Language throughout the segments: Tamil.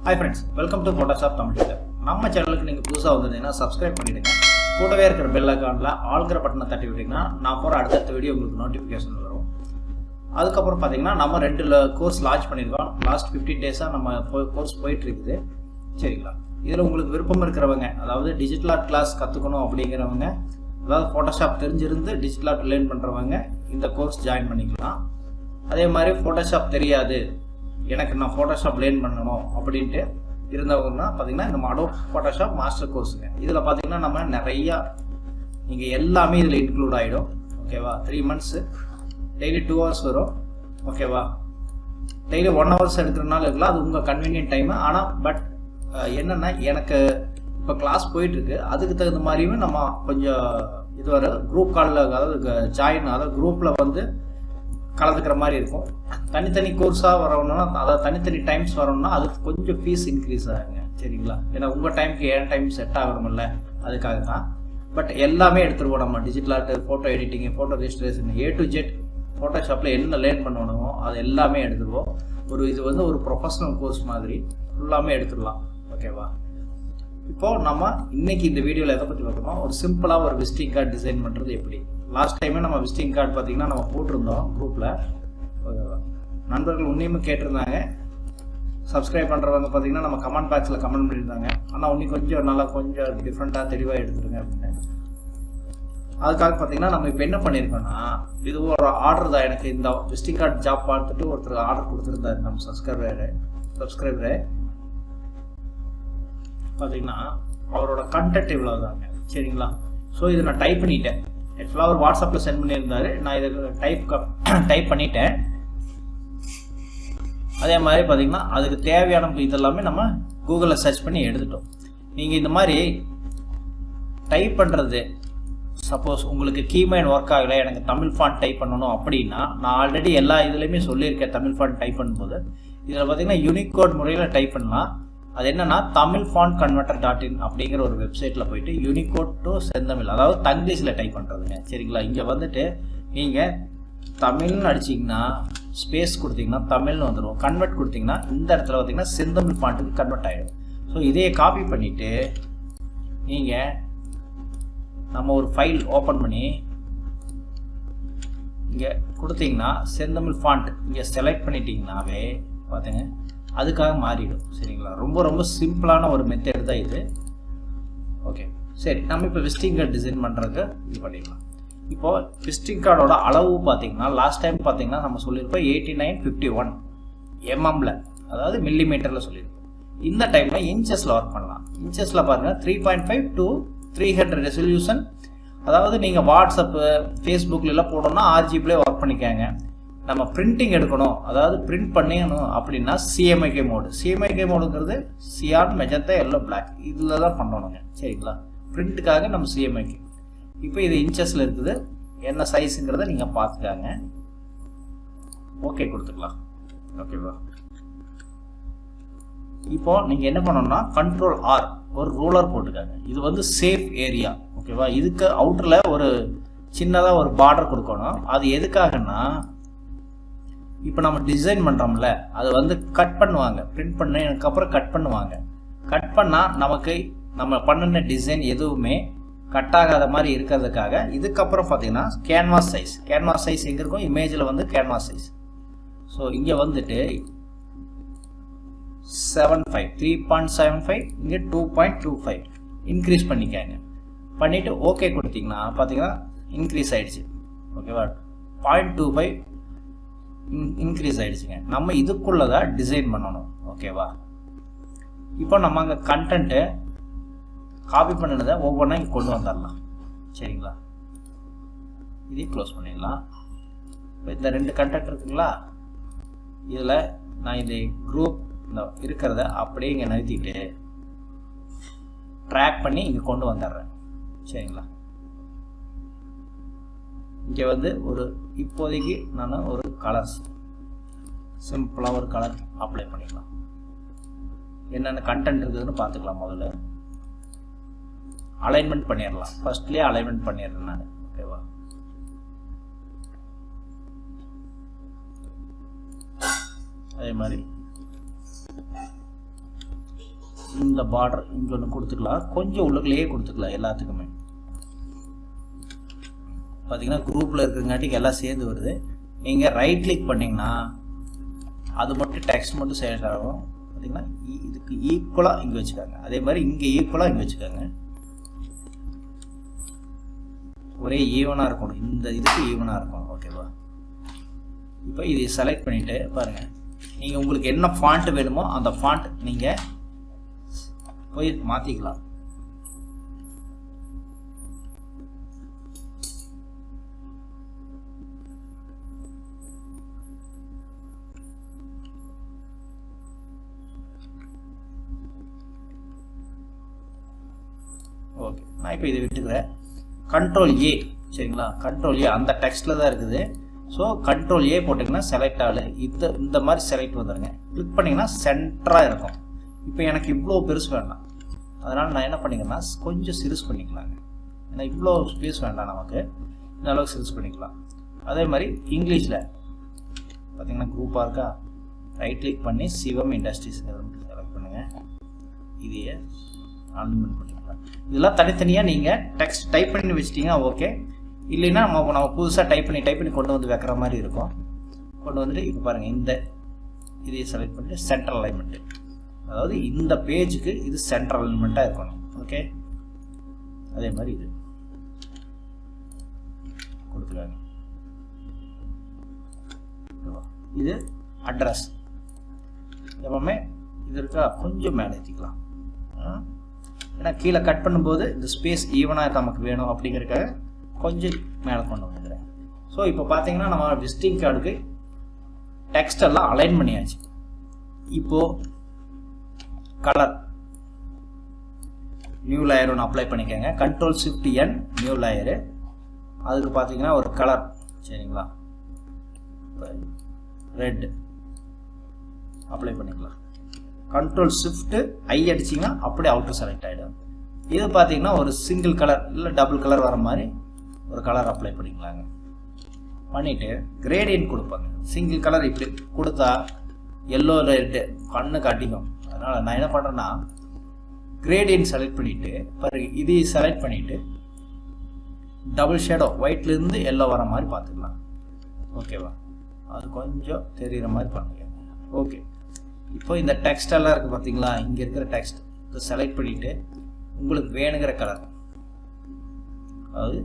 Hi friends, welcome to Photoshop Tamil Tutor. நம்ம சேனலுக்கு நீங்க புதுசா வந்திருந்தீங்கன்னா subscribe பண்ணிடுங்க. கூடவே இருக்கிற bell ஐகான்ல ஆல்ங்கற பட்டனை தட்டி விட்டீங்கன்னா நான் போற அடுத்த வீடியோ உங்களுக்கு நோட்டிஃபிகேஷன் வரும். அதுக்கு அப்புறம் பாத்தீங்கன்னா நம்ம ரெண்டு கோர்ஸ் லான்ச் பண்ணிருக்கோம். லாஸ்ட் 15 டேஸா நம்ம கோர்ஸ் போயிட்டு இருக்குது. சரிங்களா? இதுல உங்களுக்கு விருப்பம் இருக்கிறவங்க, அதாவது டிஜிட்டல் ஆர்ட் கிளாஸ் கத்துக்கணும் அப்படிங்கறவங்க, அதாவது Photoshop தெரிஞ்சிருந்து டிஜிட்டல் ஆர்ட் லேர்ன் பண்றவங்க இந்த கோர்ஸ் ஜாயின் பண்ணிக்கலாம். அதே மாதிரி Photoshop தெரியாது, எனக்கு நான் Photoshop லேர்ன் பண்ணணும் அப்படின்ட்டு இருந்தவங்கன்னா பார்த்தீங்கன்னா இந்த Adobe Photoshop மாஸ்டர் கோர்ஸுங்க. இதில் பார்த்தீங்கன்னா நம்ம நிறையா நீங்கள் எல்லாமே இதில் இன்க்ளூட் ஆகிடும். ஓகேவா? 3 months டெய்லி 2 hours வரும். ஓகேவா? டெய்லி 1 hours எடுக்கிறனால இருக்கலாம், அது உங்கள் கன்வீனியன்ட் டைமு. ஆனால் பட் என்னென்னா எனக்கு இப்போ கிளாஸ் போயிட்டுருக்கு, அதுக்கு தகுந்த மாதிரியுமே நம்ம கொஞ்சம் இதுவரை குரூப் காலில், அதாவது ஜாயின், அதாவது குரூப்பில் வந்து கலந்துக்கிற மாதிரி இருக்கும். தனித்தனி கோர்ஸாக வரணும்னா, அதாவது தனித்தனி டைம்ஸ் வரணும்னா அதுக்கு கொஞ்சம் ஃபீஸ் இன்க்ரீஸ் ஆகுங்க. சரிங்களா? ஏன்னா உங்கள் டைமுக்கு என் டைம் செட் ஆகணும்ல, அதுக்காக தான். பட் எல்லாமே எடுத்துருவோம் நம்ம. Digital art, photo editing, photo registration, A to Z ஃபோட்டோஷாப்பில் என்ன லேர்ன் பண்ணணுமோ அது எல்லாமே எடுத்துருவோம். இது வந்து ஒரு ப்ரொஃபஷனல் கோர்ஸ் மாதிரி ஃபுல்லாமே எடுத்துடலாம். ஓகேவா? இப்போது நம்ம இன்னைக்கு இந்த வீடியோவில் எதை பற்றி பார்க்கணும், ஒரு சிம்பிளாக ஒரு விசிட்டிங் கார்டு டிசைன் பண்ணுறது எப்படி. லாஸ்ட் டைமே நம்ம விசிட்டிங் கார்டு பார்த்தீங்கன்னா நம்ம போட்டிருந்தோம் குரூப்பில். ஓகேவா? நண்பர்கள் உன்னையுமே கேட்டிருந்தாங்க. சப்ஸ்கிரைப் பண்ணுறவங்க பார்த்தீங்கன்னா நம்ம கமெண்ட் பாக்ஸில் கமெண்ட் பண்ணியிருந்தாங்க, ஆனால் இன்னும் கொஞ்சம் நல்லா கொஞ்சம் டிஃப்ரெண்ட்டாக தெளிவாக எடுத்துருங்க அப்படின்னு. அதுக்காக பார்த்தீங்கன்னா நம்ம இப்போ என்ன பண்ணியிருக்கோன்னா, இது ஒரு ஆர்டர் தான். எனக்கு இந்த விசிட்டிங் கார்டு ஜாப் பார்த்துட்டு ஒருத்தர் ஆர்டர் கொடுத்துருந்தாரு நம்ம சப்ஸ்கிரைபரு. பார்த்தீங்கன்னா அவரோட கண்டென்ட் இவ்வளோ தாங்க. சரிங்களா? ஸோ இதை நான் டைப் பண்ணிட்டேன். ஆக்சுவலாக அவர் வாட்ஸ்அப்பில் சென்ட் பண்ணியிருந்தாரு, நான் இதை டைப் பண்ணிட்டேன். அதே மாதிரி பார்த்தீங்கன்னா அதுக்கு தேவையான இதெல்லாமே நம்ம கூகுளில் சர்ச் பண்ணி எடுத்துட்டோம். நீங்கள் இந்த மாதிரி டைப் பண்ணுறது, சப்போஸ் உங்களுக்கு கீமைன் ஒர்க் ஆகலை, எனக்கு தமிழ் ஃபாண்ட் டைப் பண்ணணும் அப்படின்னா, நான் ஆல்ரெடி எல்லா இதுலேயுமே சொல்லியிருக்கேன். தமிழ் ஃபாண்ட் டைப் பண்ணும்போது இதில் பார்த்தீங்கன்னா யூனிகோட் முறையில் டைப் பண்ணலாம். அது என்னன்னா tamilfontconverter.in அப்படிங்கிற ஒரு வெப்சைட்டில் போயிட்டு யூனிகோட் டு செந்தமிழ், அதாவது தங்கிலீஷில் டைப் பண்ணுறதுங்க. சரிங்களா? இங்கே வந்துட்டு நீங்கள் தமிழ்னு அடிச்சிங்கன்னா ஸ்பேஸ் கொடுத்தீங்கன்னா தமிழ்னு வந்துடும். கன்வெர்ட் கொடுத்தீங்கன்னா இந்த இடத்துல பார்த்தீங்கன்னா செந்தமிழ் ஃபாண்ட்டுக்கு கன்வெர்ட் ஆகிடும். ஸோ இதையே காப்பி பண்ணிவிட்டு நீங்கள் நம்ம ஒரு ஃபைல் ஓப்பன் பண்ணி இங்கே கொடுத்தீங்கன்னா செந்தமிழ் ஃபாண்ட் இங்கே செலக்ட் பண்ணிட்டீங்கன்னாவே பார்த்துங்க அதுக்காக மாறிடும். சரிங்களா? ரொம்ப ரொம்ப சிம்பிளான ஒரு மெத்தட் தான் இது. ஓகே, சரி, நம்ம இப்போ விசிட்டிங் கார்டு டிசைன் பண்ணுறதுக்கு இது பண்ணிடலாம். இப்போது விசிட்டிங் கார்டோட அளவு பார்த்தீங்கன்னா லாஸ்ட் டைம் பார்த்தீங்கன்னா நம்ம சொல்லியிருப்போம் 8951 mm, அதாவது மில்லிமீட்டரில் சொல்லியிருப்போம். இந்த டைமில் இன்ச்சஸில் ஒர்க் பண்ணலாம். இன்ச்சஸில் பாருங்கள் 3.5 to 300 ரெசல்யூஷன். அதாவது நீங்கள் வாட்ஸ்அப்பு, ஃபேஸ்புக்கில் போடணும்னா RGBலே ஒர்க் பண்ணிக்காங்க. நம்ம பிரிண்டிங் எடுக்கணும், அதாவது பிரிண்ட் பண்ணிக்கணும் அப்படின்னா CMYK மோடு. CMYK மோடுங்கிறது சியான், மெஜந்தா, எல்லோ, பிளாக், இதில் தான் பண்ணணுங்க. சரிங்களா? பிரிண்ட்டுக்காக நம்ம CMYK. இப்போ இது இன்ச்சஸில் இருக்குது, என்ன சைஸுங்கிறத நீங்கள் பார்த்துக்காங்க. ஓகே கொடுத்துக்கலாம். ஓகேவா? இப்போ நீங்கள் என்ன பண்ணணும்னா Ctrl R ஒரு ரூலர் போட்டுக்காங்க. இது வந்து சேஃப் ஏரியா. ஓகேவா? இதுக்கு அவுட்டரில் ஒரு சின்னதாக ஒரு பார்டர் கொடுக்கணும். அது எதுக்காகன்னா, இப்போ நம்ம டிசைன் பண்ணுறோம்ல, அது வந்து கட் பண்ணுவாங்க. பிரிண்ட் பண்ணதுக்கப்புறம் கட் பண்ணுவாங்க. கட் பண்ணால் நமக்கு நம்ம பண்ணின டிசைன் எதுவுமே கட் ஆகாத மாதிரி இருக்கிறதுக்காக இதுக்கப்புறம் பார்த்தீங்கன்னா கேன்வாஸ் சைஸ் எங்கே இருக்கும், இமேஜில் வந்து கேன்வாஸ் சைஸ். ஸோ இங்கே வந்துட்டு 3.75, இங்கே 2.25 இன்க்ரீஸ் பண்ணிக்காங்க. பண்ணிவிட்டு ஓகே கொடுத்தீங்கன்னா பார்த்தீங்கன்னா இன்க்ரீஸ் ஆகிடுச்சு. ஓகேவா? 0.25 இன்க்ரீஸ் ஆகிடுச்சுங்க. நம்ம இதுக்குள்ளே தான் டிசைன் பண்ணணும். ஓகேவா? இப்போ நம்ம அங்கே கண்டென்ட்டு காப்பி பண்ணினதை ஒவ்வொன்றா இங்கே கொண்டு வந்துடலாம். சரிங்களா? இதே க்ளோஸ் பண்ணிடலாம். இப்போ இந்த 2 கண்டென்ட் இருக்குங்களா, இதில் நான் இந்த குரூப் இந்த இருக்கிறத அப்படியே இங்கே நிறுத்திட்டு ட்ராக் பண்ணி இங்கே கொண்டு வந்துடுறேன். சரிங்களா? இங்கே வந்து ஒரு இப்போதைக்கு நான் ஒரு கலர்ஸ் சிம்பிளாக ஒரு கலர் அப்ளை பண்ணிக்கலாம். என்னென்ன கண்டென்ட் இருக்குதுன்னு பார்த்துக்கலாம். முதல்ல அலைன்மெண்ட் பண்ணிடலாம். ஃபர்ஸ்ட்லேயே அலைன்மெண்ட் பண்ணிடுறேன் நான். ஓகேவா? அதே மாதிரி இந்த பார்டர் இங்கே ஒன்று கொடுத்துக்கலாம், கொஞ்சம் உள்ளுக்குள்ளேயே கொடுத்துக்கலாம் எல்லாத்துக்குமே. பார்த்தீங்கன்னா குரூப்பில் இருக்கிறங்காட்டிக்கு எல்லாம் சேர்ந்து வருது. நீங்கள் ரைட் கிளிக் பண்ணிங்கன்னா அது மட்டும் டெக்ஸ்ட் மட்டும் செலக்ட் ஆகும். பார்த்தீங்கன்னா இதுக்கு ஈக்குவலாக இங்கே வச்சுக்காங்க, அதே மாதிரி இங்கே ஈக்குவலாக இங்கே வச்சுக்காங்க. ஒரே ஈவனாக இருக்கணும், இந்த இதுக்கு ஈவனாக இருக்கணும். ஓகேவா? இப்போ இதை செலக்ட் பண்ணிவிட்டு பாருங்கள், நீங்கள் உங்களுக்கு என்ன ஃபாண்ட் வேணுமோ அந்த ஃபாண்ட் நீங்கள் போய் மாற்றிக்கலாம். ஓகே, நான் இப்போ இதை விட்டுக்கிறேன். கண்ட்ரோல் ஏ, சரிங்களா? கண்ட்ரோல் ஏ அந்த டெக்ஸ்ட்டில் தான் இருக்குது. ஸோ கண்ட்ரோல் ஏ போட்டிங்கன்னா செலக்ட் ஆகலை, இந்த மாதிரி செலக்ட் வந்துடுங்க. கிளிக் பண்ணிங்கன்னா சென்டராக இருக்கும். இப்போ எனக்கு இவ்வளோ பெருசு வேண்டாம், அதனால் நான் என்ன பண்ணிக்கிறேன்னா கொஞ்சம் சிறுசு பண்ணிக்கலாங்க. ஏன்னா இவ்வளோ ஸ்பேஸ் வேண்டாம் நமக்கு, இந்த அளவுக்கு சிறுசு பண்ணிக்கலாம். அதே மாதிரி இங்கிலீஷில் பார்த்தீங்கன்னா குரூப்பாக இருக்கா, ரைட் கிளிக் பண்ணி சிவம் இண்டஸ்ட்ரீஸ் செலக்ட் பண்ணுங்கள். இதையே அன்லிமிட் பண்ணிக்கலாம். இதெல்லாம் தனித்தனியாக நீங்கள் டெக்ஸ்ட் டைப் பண்ணி வச்சிட்டிங்கன்னா ஓகே. இல்லைன்னா நம்ம புதுசாக டைப் பண்ணி கொண்டு வந்து வைக்கிற மாதிரி இருக்கும். கொண்டு வந்துட்டு இப்போ பாருங்கள், இந்த இதையை செலக்ட் பண்ணிட்டு சென்ட்ரல் அலைன்மெண்ட்டு, அதாவது இந்த பேஜுக்கு இது சென்ட்ரல் அலைன்மெண்ட்டாக இருக்கணும். ஓகே, அதே மாதிரி இது கொடுத்துருக்காங்க. இது அட்ரஸ் எப்பவுமே இது இருக்கா, கொஞ்சம் மேலே ஏற்றிக்கலாம். ஏன்னா கீழே கட் பண்ணும்போது இந்த ஸ்பேஸ் ஈவனாக நமக்கு வேணும் அப்படிங்கிறதுக்காக கொஞ்சம் மேலே கொண்டு வந்துக்கிறேன். ஸோ இப்போ பார்த்தீங்கன்னா நம்ம விசிட்டிங் கார்டுக்கு டெக்ஸ்ட் எல்லாம் அலைன் பண்ணியாச்சு. இப்போது கலர் நியூ லேயர் ஒன்று அப்ளை பண்ணிக்கோங்க. கண்ட்ரோல் ஷிஃப்ட் என் நியூ லேயரு, அதுக்கு பார்த்தீங்கன்னா ஒரு கலர், சரிங்களா, ரெட் அப்ளை பண்ணிக்கலாம். கண்ட்ரோல் ஷிஃப்ட் ஐ அடிச்சிங்கன்னா அப்படியே அவுட்டர் செலக்ட் ஆகிடும். இது பார்த்தீங்கன்னா ஒரு சிங்கிள் கலர் இல்லை டபுள் கலர் வர மாதிரி ஒரு கலர் அப்ளை பண்ணிக்கலாங்க. பண்ணிவிட்டு கிரேடியன்ட் கொடுப்பாங்க. சிங்கிள் கலர் இப்படி கொடுத்தா எல்லோ ரெட்டு கண்ணு காட்டிக்கும். அதனால் நான் என்ன பண்ணுறேன்னா கிரேடியன்ட் செலக்ட் பண்ணிவிட்டு பாருங்க, இதையும் செலக்ட் பண்ணிவிட்டு டபுள் ஷேடோ ஒயிட்லேருந்து எல்லோ வர மாதிரி பார்த்துக்கலாம். ஓகேவா? அது கொஞ்சம் தெரிகிற மாதிரி பண்ணிக்கோங்க. ஓகே, இப்போ இந்த டெக்ஸ்ட் எல்லாம் இருக்குது பார்த்தீங்களா, இங்கே இருக்கிற டெக்ஸ்ட் இதை செலக்ட் பண்ணிவிட்டு உங்களுக்கு வேணுங்கிற கலர், அதாவது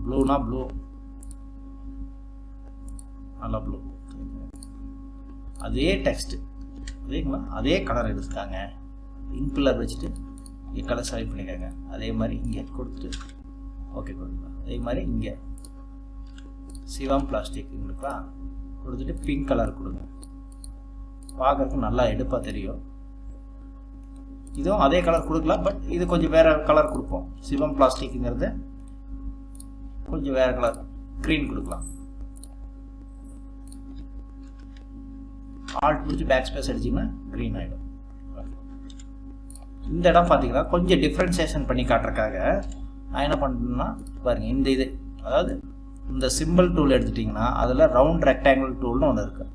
ப்ளூனா ப்ளூ, நல்லா ப்ளூ, அதே டெக்ஸ்ட் அதேங்களா, அதே கலர் எடுத்துக்காங்க. இங்க் கலர் வச்சுட்டு இங்கே கலர் செலக்ட் பண்ணிக்கோங்க. அதே மாதிரி இங்கே கொடுத்துட்டு ஓகே கொடுக்கலாம். அதே மாதிரி இங்கே சிவம் பிளாஸ்டிக் உங்களுக்கா கொடுத்துட்டு பிங்க் கலர் கொடுங்க. பார்க்குறதுக்கு நல்லா எடுப்பாக தெரியும். இதுவும் அதே கலர் கொடுக்கலாம், பட் இது கொஞ்சம் வேறு கலர் கொடுப்போம். சிவம் பிளாஸ்டிக்குங்கிறது கொஞ்சம் வேறு கலர் க்ரீன் கொடுக்கலாம். ஆல்ட் பிடிச்சி பேக் ஸ்பேஸ் அடிச்சிங்கன்னா க்ரீன் ஆகிடும். இந்த இடம் பார்த்தீங்கன்னா கொஞ்சம் டிஃப்ரென்சியேஷன் பண்ணி காட்டுறதுக்காக நான் என்ன பண்ணுறேன்னா பாருங்கள், இந்த இது அதாவது இந்த சிம்பிள் டூல் எடுத்துட்டிங்கன்னா அதில் ரவுண்ட் ரெக்டாங்கிள் டூல்னு ஒன்று இருக்குது.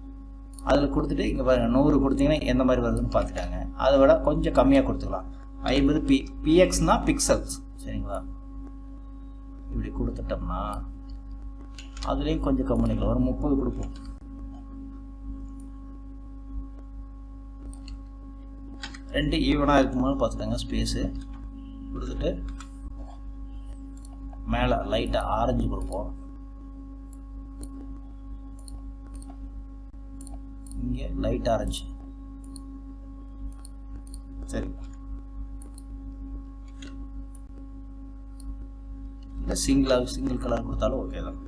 அதில் கொடுத்துட்டு இங்கே பாருங்கள் 100 கொடுத்தீங்கன்னா எந்த மாதிரி வருதுன்னு பார்த்துட்டாங்க. அதை விட கொஞ்சம் கம்மியாக கொடுத்துக்கலாம். 50 பிஎக்ஸ்னா பிக்சல்ஸ், சரிங்களா? இப்படி கொடுத்துட்டோம்னா அதுலேயும் கொஞ்சம் கம்மி பண்ணிக்கலாம். ஒரு 30 கொடுப்போம். ரெண்டு ஈவனாக இருக்கும்போது பார்த்துட்டாங்க. ஸ்பேஸு கொடுத்துட்டு மேலே லைட்டாக ஆரஞ்சு கொடுப்போம். இங்கே லைட் ஆரஞ்சு, சரி. இல்லை சிங்கிள் கலர் கொடுத்தாலும் ஓகே தான்.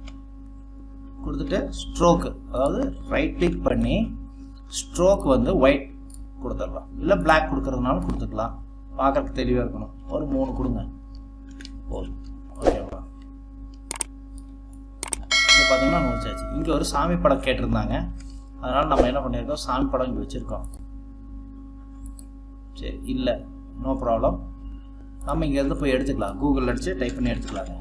கொடுத்துட்டு ஸ்ட்ரோக்கு, அதாவது ரைட் கிளிக் பண்ணி ஸ்ட்ரோக் வந்து ஒயிட் கொடுத்துடலாம், இல்லை பிளாக் கொடுக்கறதுனாலும் கொடுத்துக்கலாம். பார்க்கறதுக்கு தெளிவாக இருக்கணும். ஒரு 3 கொடுங்க போதும். ஓகேவா? இப்போ பார்த்தீங்கன்னா முடிச்சாச்சு. இங்கே ஒரு சாமி படம் கேட்டிருந்தாங்க, அதனால் நம்ம என்ன பண்ணியிருக்கோம், சாமி படம் இங்கே வச்சுருக்கோம். சரி, இல்லை நோ ப்ராப்ளம். நம்ம இங்கேருந்து போய் எடுத்துக்கலாம். கூகுளில் அடித்து டைப் பண்ணி எடுத்துக்கலாங்க.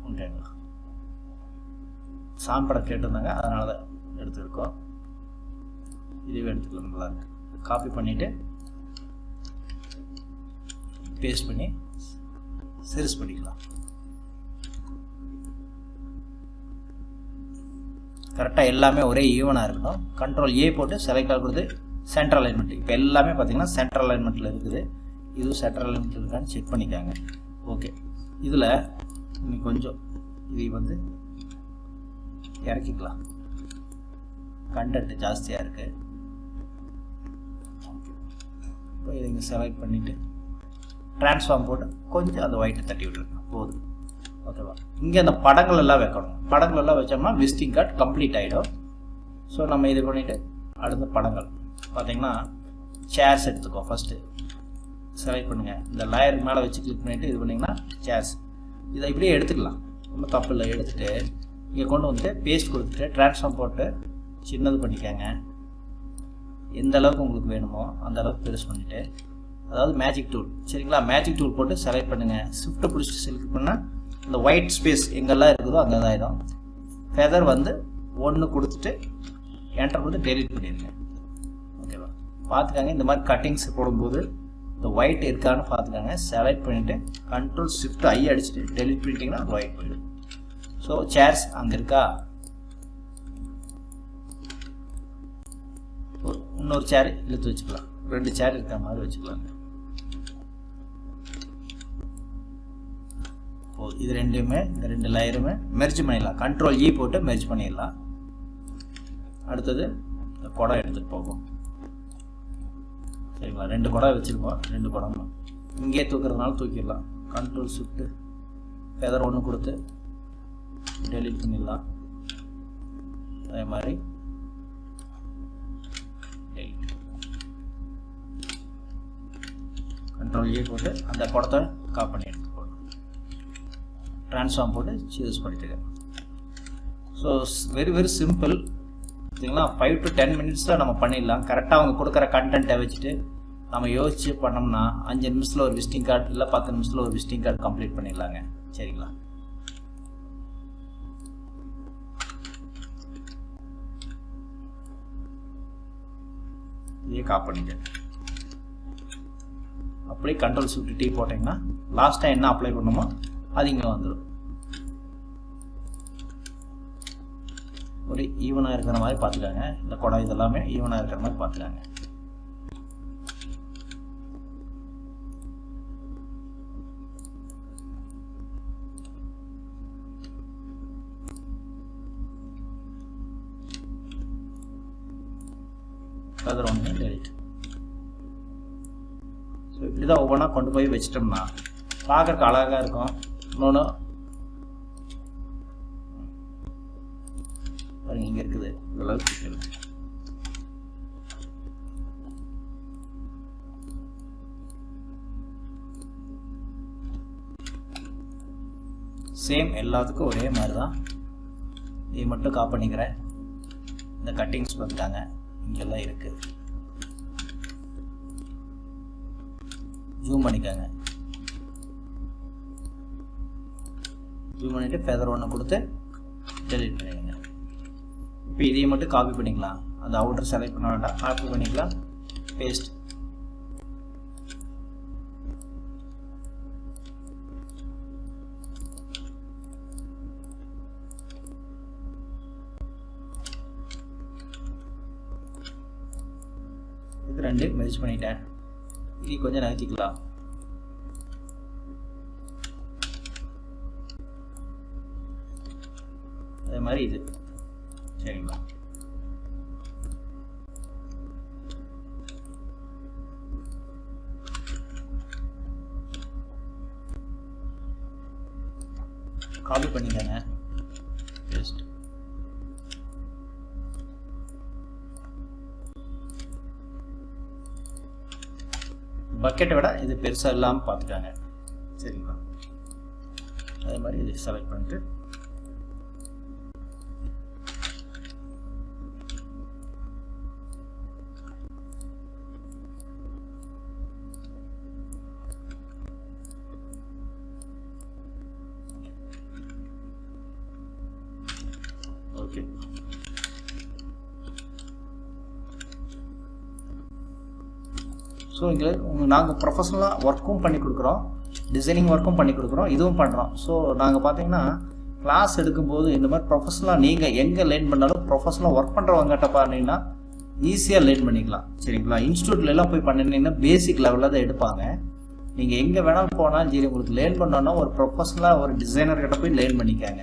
ஓகேங்களா? சான் படம் கேட்டிருந்தாங்க, அதனால தான் எடுத்துருக்கோம். இதுவே எடுத்துக்கலாம், நல்லா இருக்கு. காப்பி பண்ணிவிட்டு பேஸ்ட் பண்ணி சிறுஸ் பண்ணிக்கலாம். கரெக்டாக எல்லாமே ஒரே ஈவனாக இருக்கணும். கண்ட்ரோல் ஏ போட்டு செலக்ட் ஆகுறது சென்ட்ரல் அலைன்மெண்ட். இப்போ எல்லாமே பார்த்தீங்கன்னா சென்ட்ரல் அலைன்மெண்ட்டில் இருக்குது. இதுவும் சென்ட்ரல் அலைன்மெண்ட் இருக்கான்னு செக் பண்ணிக்காங்க. ஓகே, இதில் இன்னும் கொஞ்சம் இது வந்து இறக்கிக்கலாம், கண்டென்ட் ஜாஸ்தியாக இருக்குது. இப்போ இதை இங்கே செலக்ட் பண்ணிவிட்டு ட்ரான்ஸ்ஃபார்ம் போட்டு கொஞ்சம் அந்த ஒயிட்டை தட்டி விட்டுருங்க, போதும். ஓகேவா? இங்கே அந்த படங்கள் எல்லாம் வைக்கணும். படங்கள் எல்லாம் வச்சோம்னா விசிட்டிங் கார்டு கம்ப்ளீட் ஆகிடும். ஸோ நம்ம இது பண்ணிவிட்டு அடுத்த படங்கள் பார்த்தீங்கன்னா சேர்ஸ் எடுத்துக்கோ. ஃபஸ்ட்டு செலக்ட் பண்ணுங்கள், இந்த லேயருக்கு மேலே வச்சு கிளிக் பண்ணிவிட்டு இது பண்ணிங்கன்னா சேர்ஸ். இதை இப்படியே எடுத்துக்கலாம், ஒன்றும் தப்பு இல்லை. எடுத்துகிட்டு இங்கே கொண்டு வந்துட்டு பேஸ்ட் கொடுத்துட்டு ட்ரான்ஸ்ஃபார்ம் போட்டு சின்னது பண்ணிக்கோங்க. எந்த அளவுக்கு உங்களுக்கு வேணுமோ அந்த அளவுக்கு பெருசு பண்ணிவிட்டு, அதாவது மேஜிக் டூல், சரிங்களா? மேஜிக் டூல் போட்டு செலக்ட் பண்ணுங்கள். ஷிஃப்ட்டை பிடிச்சிட்டு செலக்ட் பண்ணால் இந்த ஒயிட் ஸ்பேஸ் எங்கெல்லாம் இருக்குதோ அங்கே தான் ஆகிடும். ஃபெதர் வந்து 1 கொடுத்துட்டு என்டர் கொடுத்து டெலிட் பண்ணிடுங்க. ஓகேவா? பார்த்துக்காங்க, இந்த மாதிரி கட்டிங்ஸ் போடும்போது இந்த ஒயிட் இருக்கான்னு பார்த்துக்காங்க. செலக்ட் பண்ணிவிட்டு கண்ட்ரோல் ஷிஃப்ட் ஐ அடிச்சுட்டு டெலிட் பண்ணிட்டீங்கன்னா அது ஒயிட் போயிடும். ஸோ சேர்ஸ் அங்கே இருக்கா, இன்னொரு சேர் இழுத்து வச்சுக்கலாம். 2 சேர் இருக்கிற மாதிரி வச்சுக்கலாங்க. இது ரெண்டுமே, இந்த 2 லேயருமே மெர்ஜ் பண்ணிடலாம். கண்ட்ரோல் இ போட்டு மெர்ஜ் பண்ணிடலாம். அடுத்தது இந்த குடம் எடுத்துகிட்டு போகும், சரிங்களா? 2 குடம் வச்சுருக்கோம். 2 குடம் இங்கே தூக்குறதுனால தூக்கிடலாம். கண்ட்ரோல் ஷிஃப்ட்டு ஃபெதர் 1 கொடுத்து டெலிட் பண்ணிடலாம். அதே மாதிரி கண்ட்ரோல் ஏ போட்டு அந்த குடத்தை காப்பி பண்ணி எடுத்து போடணும். ட்ரான்ஸ்ஃபார்ம் போட்டு சூஸ் பண்ணிட்டுங்க. ஸோ வெரி சிம்பிள், சரிங்களா? 5 to 10 மினிட்ஸில் நம்ம பண்ணிடலாம். கரெக்டாக அவங்க கொடுக்குற கண்டென்ட்டை வச்சுட்டு நம்ம யோசிச்சு பண்ணோம்னா 5 நிமிஷத்தில் ஒரு விசிட்டிங் கார்டு இல்லை 10 நிமிஷத்தில் ஒரு விசிட்டிங் கார்டு கம்ப்ளீட் பண்ணிடலாங்க, சரிங்களா? இதையே காப்பி பண்ணிக்க. அப்படியே கண்ட்ரோல் ஷிஃப்ட் டி போட்டிங்கன்னா லாஸ்ட்டாக என்ன அப்ளை பண்ணுமோ அது இங்கே வந்துடும். ஒரு ஈவனாக இருக்கிற மாதிரி பார்த்துக்காங்க. இந்த குடம் இதெல்லாமே ஈவனாக இருக்கிற மாதிரி பார்த்துக்காங்க. Feather 1 delete. ஸோ இப்படி தான் ஒவ்வொன்றா கொண்டு போய் வச்சிட்டோம்னா பார்க்குறக்கு அழகாக இருக்கும். இன்னொன்று பாருங்க, இங்கே இருக்குது, இதெல்லாம் இருக்குது. சேம் எல்லாத்துக்கும் ஒரே மாதிரி தான். இது மட்டும் காப்பி பண்ணிக்கிறேன். இந்த கட்டிங்ஸ் பார்த்துட்டாங்க, இங்கெல்லாம் இருக்குது. ஜூம் பண்ணிக்காங்க. ஜூம் பண்ணிவிட்டு ஃபெதர் 1 கொடுத்து டெலிட் பண்ணிடுங்க. இப்போ இதையும் மட்டும் காப்பி பண்ணிக்கலாம். அந்த அவுட்டர் செலக்ட் பண்ண வேண்டாம், காப்பி பண்ணிக்கலாம். பேஸ்ட். இது 2 மெர்ஜ் பண்ணிட்டேன். இது கொஞ்சம் நகர்த்திக்கலாம். அதே மாதிரி இது, சரிங்களா? காப்பி பண்ணிக்கங்க, பேஸ்ட். பக்கெட்டை விட இது பெருசாக இல்லாமல் பார்த்துக்காங்க, சரிங்களா? அதே மாதிரி இது செலக்ட் பண்ணிட்டு ஸோ இங்கே நாங்கள் ப்ரொஃபஷனலாக ஒர்க்கும் பண்ணி கொடுக்குறோம், டிசைனிங் ஒர்க்கும் பண்ணி கொடுக்குறோம், இதுவும் பண்ணுறோம். ஸோ நாங்கள் பார்த்தீங்கன்னா கிளாஸ் எடுக்கும்போது இந்த மாதிரி ப்ரொஃபஷனலாக நீங்கள் எங்கே லேர்ன் பண்ணாலும் ப்ரொஃபஷனலாக ஒர்க் பண்ணுறவங்ககிட்ட பார்த்தீங்கன்னா ஈஸியாக லேர்ன் பண்ணிக்கலாம். சரிங்களா? இன்ஸ்டியூட்லலாம் போய் பண்ணிங்கன்னா பேசிக் லெவலில் தான் எடுப்பாங்க. நீங்கள் எங்கே வேணாலும் போனாலும் சரி, உங்களுக்கு லேர்ன் பண்ணோன்னா ஒரு ப்ரொஃபஷனலாக ஒரு டிசைனர்கிட்ட போய் லேர்ன் பண்ணிக்காங்க.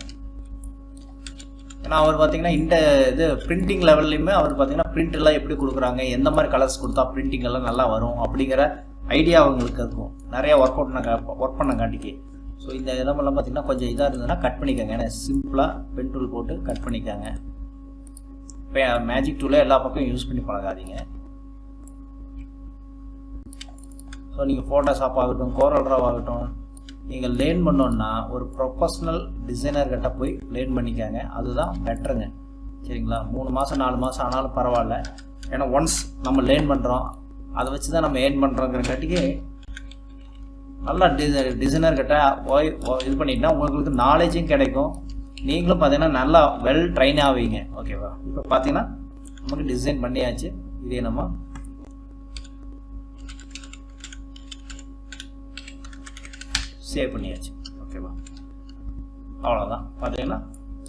ஏன்னா அவர் பார்த்தீங்கன்னா இந்த இது பிரிண்டிங் லெவல்லையுமே அவர் பார்த்தீங்கன்னா பிரிண்ட் எல்லாம் எப்படி கொடுக்குறாங்க, எந்த மாதிரி கலர்ஸ் கொடுத்தா பிரிண்டிங் எல்லாம் நல்லா வரும் அப்படிங்கிற ஐடியா அவங்களுக்கு இருக்கும். நிறையா ஒர்க் பண்ணங்காட்டிக்கு. ஸோ இந்த இடமெல்லாம் பார்த்தீங்கன்னா கொஞ்சம் இதாக இருந்ததுன்னா கட் பண்ணிக்கோங்க. ஏன்னா சிம்பிளாக பென் டூல் போட்டு கட் பண்ணிக்கோங்க. இப்போ மேஜிக் டூலை எல்லா பக்கம் யூஸ் பண்ணி பழகாதீங்க. ஸோ நீங்கள் ஃபோட்டோஷாப் ஆகட்டும், கோரல் ட்ரா ஆகட்டும், நீங்கள் லேர்ன் பண்ணோன்னா ஒரு ப்ரொஃபஷ்னல் டிசைனர்கிட்ட போய் லேர்ன் பண்ணிக்காங்க. அதுதான் பெட்டருங்க. சரிங்களா? 3 மாதம் 4 மாதம் ஆனாலும் பரவாயில்ல. ஏன்னா ஒன்ஸ் நம்ம லேர்ன் பண்ணுறோம், அதை வச்சு தான் நம்ம ஏர்ன் பண்ணுறோங்கிறங்காட்டிக்கு நல்லா டிசைனர்கிட்ட இது பண்ணிட்டா உங்களுக்கு நாலேஜும் கிடைக்கும். நீங்களும் பார்த்தீங்கன்னா நல்லா வெல் ட்ரைன் ஆவீங்க. ஓகேவா? இப்போ பார்த்தீங்கன்னா நமக்கு டிசைன் பண்ணியாச்சு. இதே நம்ம சேவ் பண்ணியாச்சு. ஓகேவா? அவ்வளோதான். பார்த்தீங்கன்னா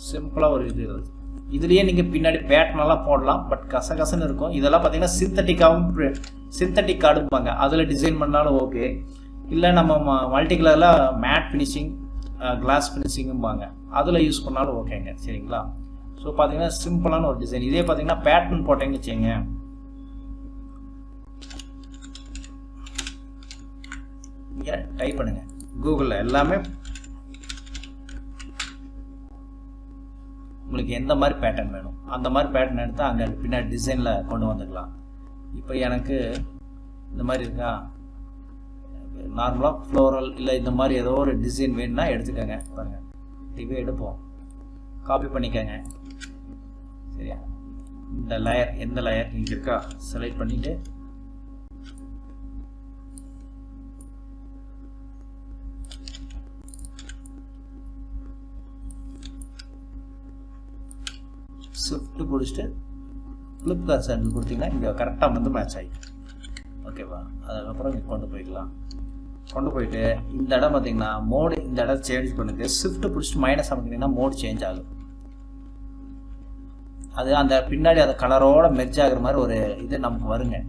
சிம்பிளாக ஒரு இது இருக்குது. இதுலேயே நீங்கள் பின்னாடி பேட்டர்னெல்லாம் போடலாம், பட் கசகசன்னு இருக்கும். இதெல்லாம் பார்த்தீங்கன்னா சிந்தட்டிக் கார்டுப்பாங்க, அதில் டிசைன் பண்ணாலும் ஓகே. இல்லை நம்ம மல்டி கலரில் மேட் ஃபினிஷிங், கிளாஸ் ஃபினிஷிங்கும்பாங்க, அதில் யூஸ் பண்ணாலும் ஓகேங்க. சரிங்களா? ஸோ பார்த்தீங்கன்னா சிம்பிளான ஒரு டிசைன். இதே பார்த்தீங்கன்னா பேட்டர்ன் போட்டேன்னு வச்சுங்க, இங்கே டைப் பண்ணுங்கள் கூகுளில், எல்லாமே உங்களுக்கு எந்த மாதிரி பேட்டர்ன் வேணும் அந்த மாதிரி பேட்டர்ன் எடுத்து அங்கே பின்னாடி டிசைனில் கொண்டு வந்துக்கலாம். இப்போ எனக்கு இந்த மாதிரி இருக்கா, நார்மலாக ஃப்ளோரல் இல்லை இந்த மாதிரி ஏதோ ஒரு டிசைன் வேணும்னா எடுத்துக்கோங்க. பாருங்கள், இதுவே எடுப்போம், காப்பி பண்ணிக்கோங்க. சரியா? இந்த லேயர் எந்த லேயர் இங்கே இருக்கா செலக்ட் பண்ணிவிட்டு ஷிஃப்ட் பிடிச்சிட்டு ஃப்ளிப்கார்ட் சாண்டில் கொடுத்தீங்கன்னா இங்கே கரெக்டாக வந்து மேட்ச் ஆகிடும். ஓகேவா? அதுக்கப்புறம் இங்கே கொண்டு போய்க்கலாம். கொண்டு போயிட்டு இந்த இடம் பார்த்தீங்கன்னா மோடு, இந்த இடம் சேஞ்ச் பண்ணுங்க. ஷிஃப்ட் பிடிச்சிட்டு மைனஸ் அமைக்கிங்கன்னா மோடு சேஞ்ச் ஆகும். அது அந்த பின்னாடி அந்த கலரோட மெர்ஜ் ஆகுற மாதிரி ஒரு இது நமக்கு வருங்க.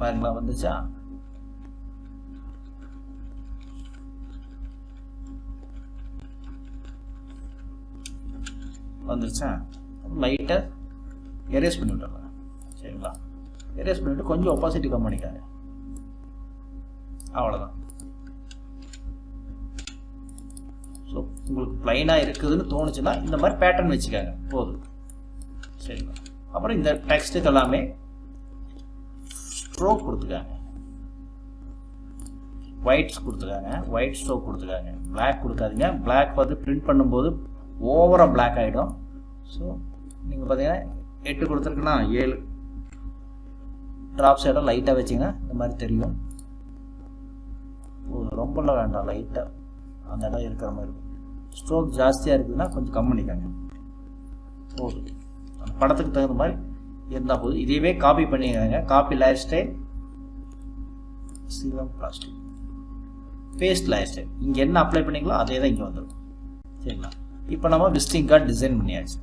பாருங்களா? வந்துச்சா? வந்துருச்சா? லைட்டாக எரேஸ் பண்ணி விட்டுறேன். சரிங்களா? எரேஸ் பண்ணிவிட்டு கொஞ்சம் ஒப்பாசிட்டி கம்மி பண்ணிக்காங்க. அவ்வளோதான். ஸோ உங்களுக்கு ப்ளைனாக இருக்குதுன்னு தோணுச்சுன்னா இந்த மாதிரி பேட்டர்ன் வச்சுக்காங்க, போதும். சரிங்களா? அப்புறம் இந்த டெக்ஸ்ட்டுக்கு எல்லாமே ஸ்ட்ரோக் கொடுத்துக்காங்க, ஒயிட்ஸ் கொடுத்துக்காங்க, ஒயிட் ஸ்ட்ரோக் கொடுத்துக்காங்க. பிளாக் கொடுக்காதீங்க. பிளாக் வந்து பிரிண்ட் பண்ணும்போது ஓவராக பிளாக் ஆகிடும். ஸோ நீங்கள் பார்த்தீங்கன்னா 8 கொடுத்துருக்குன்னா 7 ட்ராப் சைடாக லைட்டாக வச்சிங்கன்னா இந்த மாதிரி தெரியும். ரொம்பலாம் வேண்டாம், லைட்டாக அந்த இடம் இருக்கிற மாதிரி இருக்கும். ஸ்ட்ரோக் ஜாஸ்தியாக இருக்குதுன்னா கொஞ்சம் கம்மி பண்ணிக்காங்க, போதும். அந்த படத்துக்கு தகுந்த மாதிரி இருந்தால் போதும். இதையவே காப்பி பண்ணிக்காங்க. காப்பி லைஃப் ஸ்டைல், சிவம் பிளாஸ்டிக், பேஸ்ட் லைஃப் ஸ்டைல். இங்கே என்ன அப்ளை பண்ணிங்களோ அதே தான் இங்கே வந்துடும். சரிங்களா? இப்போ நம்ம விசிட்டிங் கார்டு டிசைன் பண்ணியாச்சு.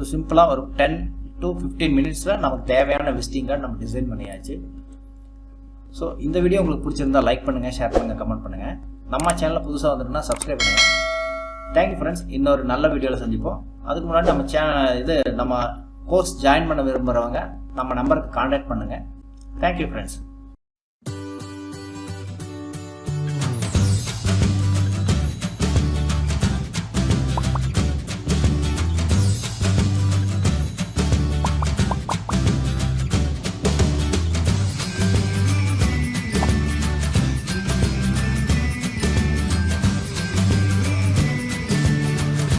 சிம்பிளாக ஒரு 10 to 15 மினிட்ஸில் நமக்கு தேவையான விசிட்டிங் கார்டு நம்ம டிசைன் பண்ணியாச்சு. ஸோ இந்த வீடியோ உங்களுக்கு பிடிச்சிருந்தா லைக் பண்ணுங்கள், ஷேர் பண்ணுங்கள், கமெண்ட் பண்ணுங்கள். நம்ம சேனலில் புதுசாக வந்துட்டுனா சப்ஸ்கிரைப் பண்ணுங்கள். Thank you friends. இன்னொரு நல்ல வீடியோவில் சந்திப்போம். அதுக்கு முன்னாடி நம்ம நம்ம கோர்ஸ் ஜாயின் பண்ண விரும்புகிறவங்க நம்ம நம்பருக்கு கான்டாக்ட் பண்ணுங்கள். Thank you friends.